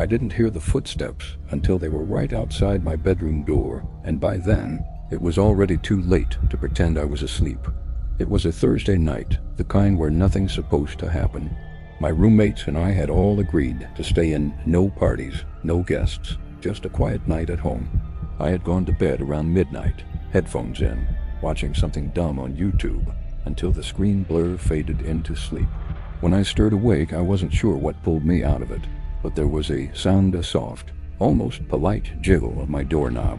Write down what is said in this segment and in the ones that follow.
I didn't hear the footsteps until they were right outside my bedroom door, and by then, it was already too late to pretend I was asleep. It was a Thursday night, the kind where nothing's supposed to happen. My roommates and I had all agreed to stay in, no parties, no guests, just a quiet night at home. I had gone to bed around midnight, headphones in, watching something dumb on YouTube, until the screen blur faded into sleep. When I stirred awake, I wasn't sure what pulled me out of it, but there was a soft, almost polite jiggle of my doorknob.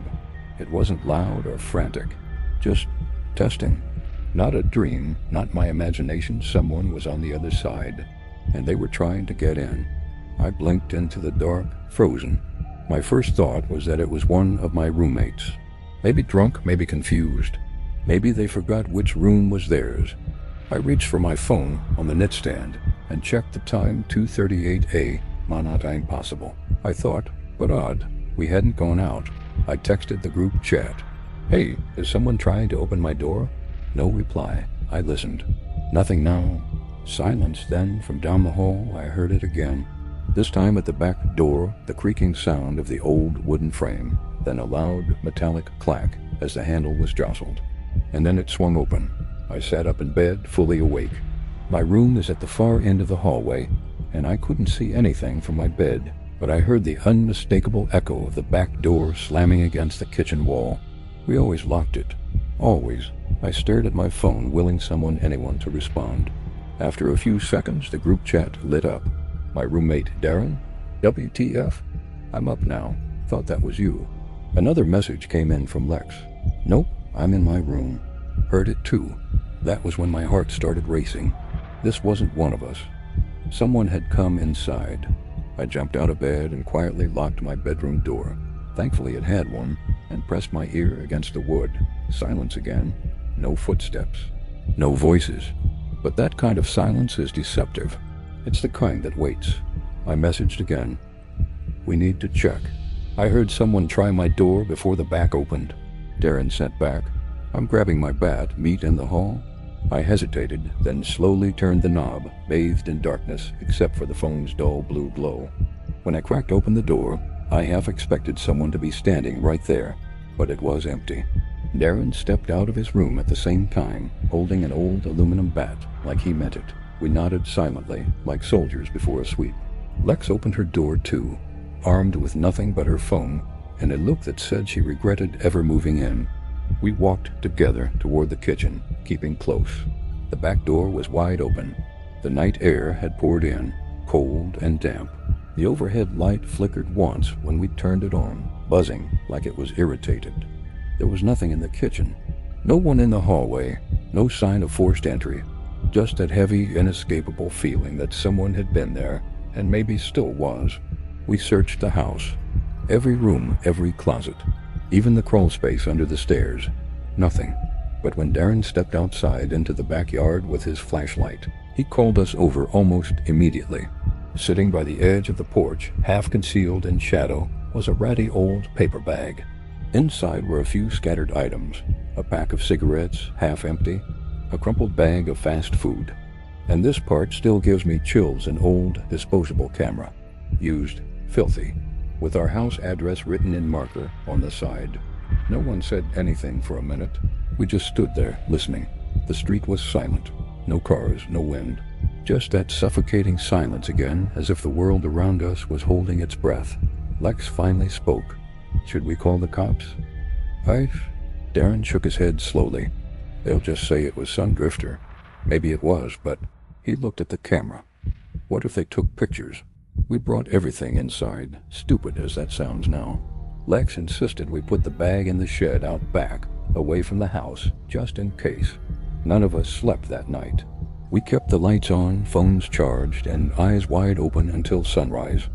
It wasn't loud or frantic, just testing. Not a dream, not my imagination. Someone was on the other side, and they were trying to get in. I blinked into the dark, frozen. My first thought was that it was one of my roommates. Maybe drunk, maybe confused. Maybe they forgot which room was theirs. I reached for my phone on the nightstand and checked the time, 2:38 a.m. Not impossible, I thought, but odd. We hadn't gone out. I texted the group chat. Hey, is someone trying to open my door? No reply. I listened. Nothing now. Silence. Then, from down the hall, I heard it again. This time at the back door, the creaking sound of the old wooden frame, then a loud metallic clack as the handle was jostled. And then it swung open. I sat up in bed, fully awake. My room is at the far end of the hallway, and I couldn't see anything from my bed, but I heard the unmistakable echo of the back door slamming against the kitchen wall. We always locked it. Always. I stared at my phone, willing anyone to respond. After a few seconds, the group chat lit up. My roommate, Darren? WTF? I'm up now. Thought that was you. Another message came in from Lex. Nope, I'm in my room. Heard it too. That was when my heart started racing. This wasn't one of us. Someone had come inside. I jumped out of bed and quietly locked my bedroom door. Thankfully it had one, and pressed my ear against the wood. Silence again. No footsteps. No voices. But that kind of silence is deceptive. It's the kind that waits. I messaged again. We need to check. I heard someone try my door before the back opened. Darren sent back. I'm grabbing my bat. Meet in the hall? I hesitated, then slowly turned the knob, bathed in darkness, except for the phone's dull blue glow. When I cracked open the door, I half expected someone to be standing right there, but it was empty. Darren stepped out of his room at the same time, holding an old aluminum bat, like he meant it. We nodded silently, like soldiers before a sweep. Lex opened her door too, armed with nothing but her phone, and a look that said she regretted ever moving in. We walked together toward the kitchen, keeping close. The back door was wide open. The night air had poured in, cold and damp. The overhead light flickered once when we turned it on, buzzing like it was irritated. There was nothing in the kitchen. No one in the hallway. No sign of forced entry. Just that heavy, inescapable feeling that someone had been there, and maybe still was. We searched the house. Every room, every closet. Even the crawl space under the stairs. Nothing. But when Darren stepped outside into the backyard with his flashlight, he called us over almost immediately. Sitting by the edge of the porch, half concealed in shadow, was a ratty old paper bag. Inside were a few scattered items, a pack of cigarettes, half empty, a crumpled bag of fast food. And this part still gives me chills. An old, disposable camera. Used, filthy, with our house address written in marker on the side. No one said anything for a minute. We just stood there, listening. The street was silent. No cars, no wind. Just that suffocating silence again, as if the world around us was holding its breath. Lex finally spoke. Should we call the cops? Darren shook his head slowly. They'll just say it was some drifter. Maybe it was, but he looked at the camera. What if they took pictures? We brought everything inside, stupid as that sounds now. Lex insisted we put the bag in the shed out back, away from the house, just in case. None of us slept that night. We kept the lights on, phones charged, and eyes wide open until sunrise.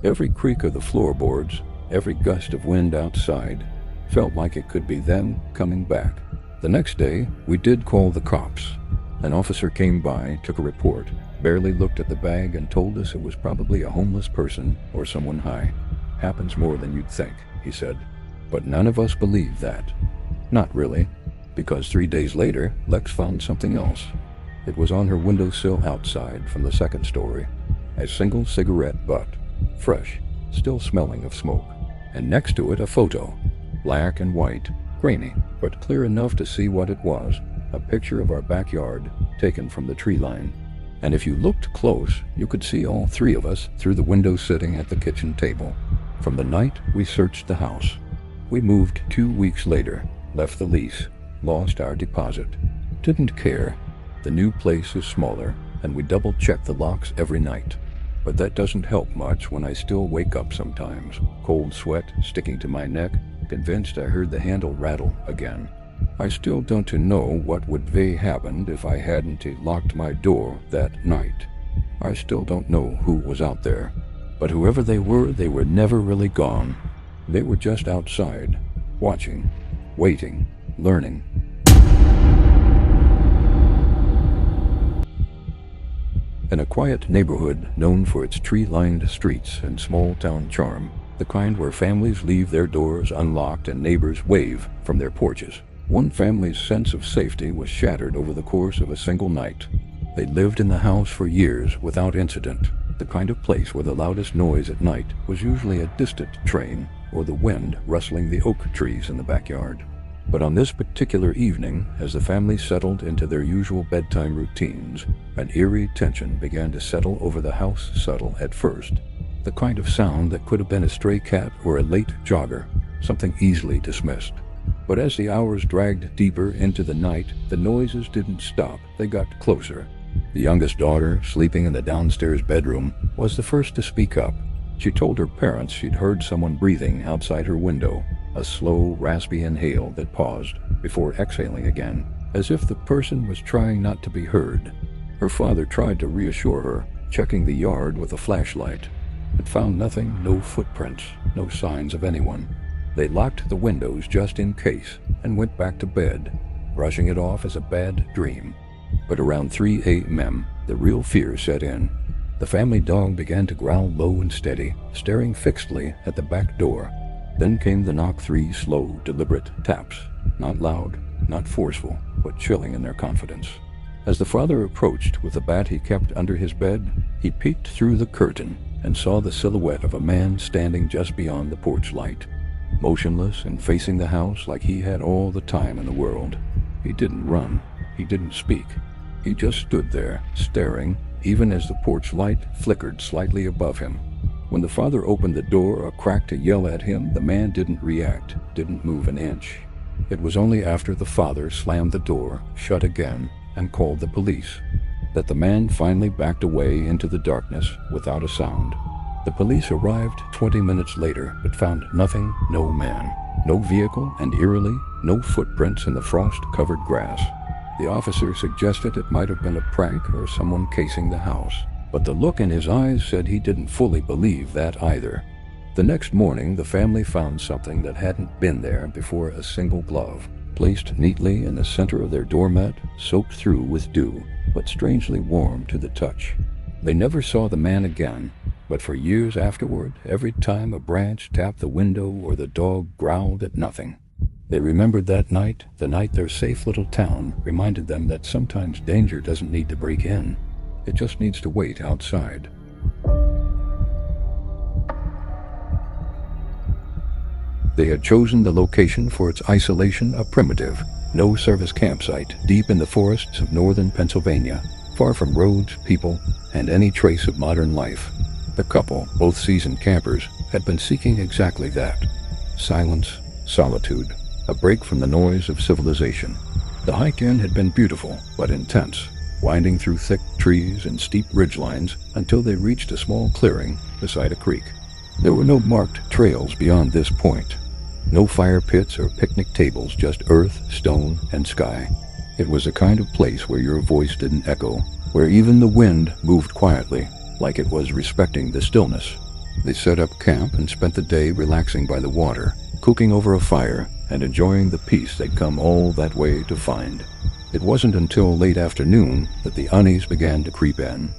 Every creak of the floorboards, every gust of wind outside, felt like it could be them coming back. The next day, we did call the cops. An officer came by, took a report, barely looked at the bag, and told us it was probably a homeless person or someone high. Happens more than you'd think, he said. But none of us believed that. Not really, because 3 days later, Lex found something else. It was on her windowsill outside from the second story. A single cigarette butt. Fresh. still smelling of smoke, and next to it a photo, black and white, grainy, but clear enough to see what it was, a picture of our backyard taken from the tree line. And if you looked close, you could see all three of us through the window sitting at the kitchen table. From the night we searched the house. We moved 2 weeks later, left the lease, lost our deposit. Didn't care. The new place is smaller, and we double-check the locks every night. But that doesn't help much when I still wake up sometimes, cold sweat sticking to my neck, convinced I heard the handle rattle again. I still don't know what would have happened if I hadn't locked my door that night. I still don't know who was out there. But whoever they were never really gone. They were just outside, watching, waiting, learning. In a quiet neighborhood known for its tree-lined streets and small-town charm, the kind where families leave their doors unlocked and neighbors wave from their porches, one family's sense of safety was shattered over the course of a single night. They lived in the house for years without incident, the kind of place where the loudest noise at night was usually a distant train or the wind rustling the oak trees in the backyard. But on this particular evening, as the family settled into their usual bedtime routines, an eerie tension began to settle over the house. Subtle at first, the kind of sound that could have been a stray cat or a late jogger, something easily dismissed. But as the hours dragged deeper into the night, the noises didn't stop, they got closer. The youngest daughter, sleeping in the downstairs bedroom, was the first to speak up. She told her parents she'd heard someone breathing outside her window, a slow, raspy inhale that paused before exhaling again, as if the person was trying not to be heard. Her father tried to reassure her, checking the yard with a flashlight, but found nothing, no footprints, no signs of anyone. They locked the windows just in case and went back to bed, brushing it off as a bad dream. But around 3 a.m., the real fear set in. The family dog began to growl low and steady, staring fixedly at the back door. Then came the knock, 3 slow, deliberate taps, not loud, not forceful, but chilling in their confidence. As the father approached with the bat he kept under his bed, he peeked through the curtain and saw the silhouette of a man standing just beyond the porch light, motionless and facing the house like he had all the time in the world. He didn't run. He didn't speak. He just stood there, staring, even as the porch light flickered slightly above him. When the father opened the door a crack to yell at him, the man didn't react, didn't move an inch. It was only after the father slammed the door shut again and called the police that the man finally backed away into the darkness without a sound. The police arrived 20 minutes later, but found nothing, no man, no vehicle, and eerily, no footprints in the frost-covered grass. The officer suggested it might have been a prank or someone casing the house, but the look in his eyes said he didn't fully believe that either. The next morning, the family found something that hadn't been there before: a single glove, placed neatly in the center of their doormat, soaked through with dew, but strangely warm to the touch. They never saw the man again, but for years afterward, every time a branch tapped the window or the dog growled at nothing, they remembered that night, the night their safe little town reminded them that sometimes danger doesn't need to break in. It just needs to wait outside. They had chosen the location for its isolation, a primitive, no-service campsite deep in the forests of northern Pennsylvania, far from roads, people, and any trace of modern life. The couple, both seasoned campers, had been seeking exactly that: silence, solitude, a break from the noise of civilization. The hike in had been beautiful, but intense, winding through thick trees and steep ridgelines until they reached a small clearing beside a creek. There were no marked trails beyond this point. No fire pits or picnic tables, just earth, stone, and sky. It was a kind of place where your voice didn't echo, where even the wind moved quietly, like it was respecting the stillness. They set up camp and spent the day relaxing by the water, cooking over a fire, and enjoying the peace they'd come all that way to find. It wasn't until late afternoon that the unease began to creep in.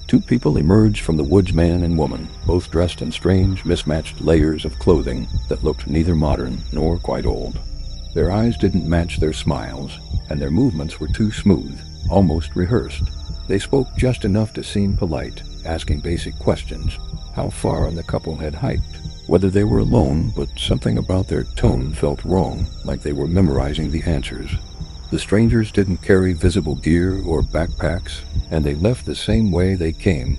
2 people emerged from the woods, man and woman, both dressed in strange, mismatched layers of clothing that looked neither modern nor quite old. Their eyes didn't match their smiles, and their movements were too smooth, almost rehearsed. They spoke just enough to seem polite, asking basic questions. how far the couple had hiked, whether they were alone, but something about their tone felt wrong, like they were memorizing the answers. The strangers didn't carry visible gear or backpacks, and they left the same way they came,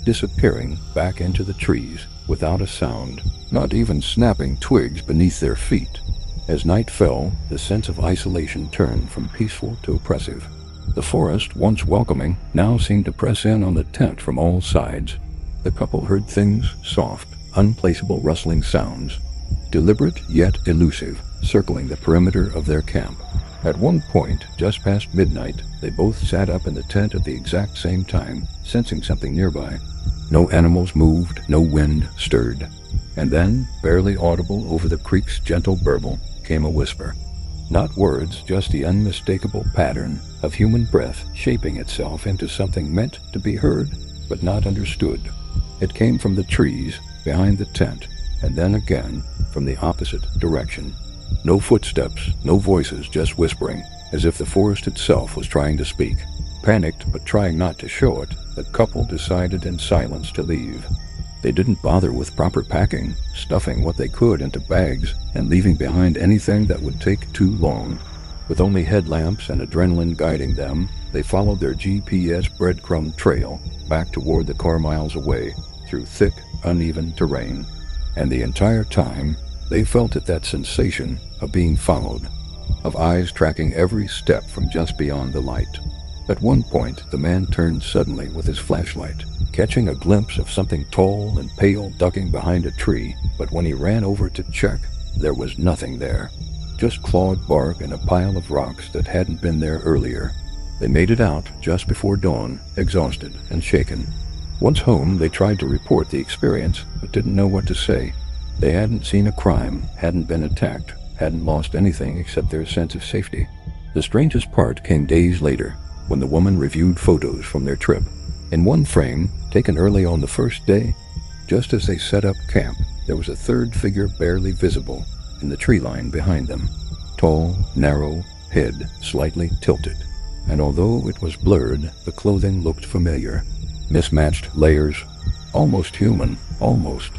disappearing back into the trees without a sound, not even snapping twigs beneath their feet. As night fell, the sense of isolation turned from peaceful to oppressive. The forest, once welcoming, now seemed to press in on the tent from all sides. The couple heard things, soft, unplaceable rustling sounds, deliberate yet elusive, circling the perimeter of their camp. At one point, just past midnight, they both sat up in the tent at the exact same time, sensing something nearby. No animals moved, no wind stirred. And then, barely audible over the creek's gentle burble, came a whisper. Not words, just the unmistakable pattern of human breath shaping itself into something meant to be heard, but not understood. It came from the trees behind the tent, and then again from the opposite direction. No footsteps, no voices, just whispering, as if the forest itself was trying to speak. Panicked, but trying not to show it, the couple decided in silence to leave. They didn't bother with proper packing, stuffing what they could into bags and leaving behind anything that would take too long. With only headlamps and adrenaline guiding them, they followed their GPS breadcrumb trail back toward the car miles away through thick, uneven terrain. And the entire time, they felt that sensation of being followed, of eyes tracking every step from just beyond the light. At one point, the man turned suddenly with his flashlight, catching a glimpse of something tall and pale ducking behind a tree, but when he ran over to check, there was nothing there. Just clawed bark and a pile of rocks that hadn't been there earlier. They made it out just before dawn, exhausted and shaken. Once home, they tried to report the experience, but didn't know what to say. They hadn't seen a crime, hadn't been attacked, hadn't lost anything except their sense of safety. The strangest part came days later, when the woman reviewed photos from their trip. In one frame, taken early on the first day, just as they set up camp, there was a third figure barely visible in the tree line behind them. Tall, narrow, head slightly tilted. And although it was blurred, the clothing looked familiar. Mismatched layers, almost human, almost.